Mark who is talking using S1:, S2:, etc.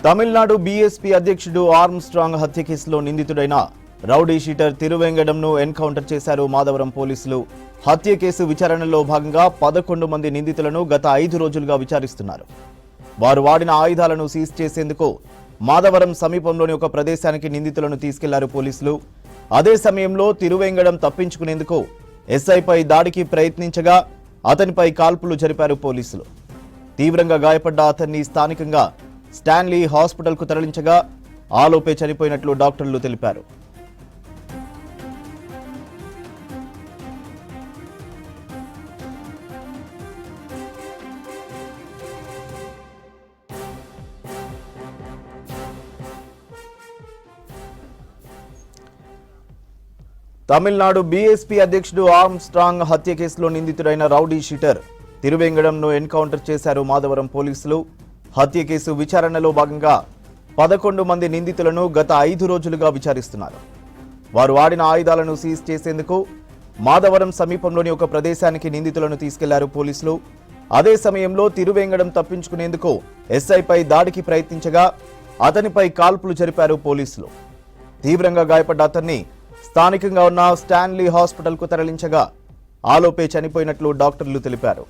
S1: Tamil Nadu BSP అధ్యక్షుడు Armstrong హత్య కేసులో నిందితుడైన రౌడీ షీటర్ తిరువేంగడంను ఎన్కౌంటర్ చేశారు మాధవరం పోలీసులు. హత్య కేసు విచారణలో భాగంగా 11 మంది నిందితులను గత 5 రోజులుగా విచారిస్తున్నారు. వారు వాడిన ఆయుధాలను సీజ్ చేసేందుకు మాధవరం సమీపంలోని ఒక ప్రదేశానికి నిందితులను తీసుకెళ్లారు పోలీసులు. అదే సమయంలో తిరువేంగడం తప్పించుకునేందుకు ఎస్ఐపై దాడికి ప్రయత్నించగా అతనిపై కాల్పులు జరిపారు పోలీసులు. తీవ్రంగా గాయపడ్డ అతన్ని స్థానికంగా స్టాన్లీ హాస్పిటల్కు తరలించగా ఆలోపే చనిపోయినట్లు డాక్టర్లు తెలిపారు. తమిళనాడు బీఎస్పీ అధ్యక్షుడు ఆర్మ్స్ట్రాంగ్ హత్య కేసులో నిందితుడైన రౌడీ షీటర్ తిరువేంగడంను ఎన్కౌంటర్ చేశారు మాధవరం పోలీసులు. హత్య కేసు విచారణలో భాగంగా 11 మంది నిందితులను గత 5 రోజులుగా విచారిస్తున్నారు. వారు వాడిన ఆయుధాలను సీజ్ చేసేందుకు మాధవరం సమీపంలోని ఒక ప్రదేశానికి నిందితులను తీసుకెళ్లారు పోలీసులు. అదే సమయంలో తిరువేంగడం తప్పించుకునేందుకు ఎస్ఐపై దాడికి ప్రయత్నించగా అతనిపై కాల్పులు జరిపారు పోలీసులు. తీవ్రంగా గాయపడ్డ అతన్ని స్థానికంగా ఉన్న స్టాన్లీ హాస్పిటల్కు తరలించగా ఆలోపే చనిపోయినట్లు డాక్టర్లు తెలిపారు.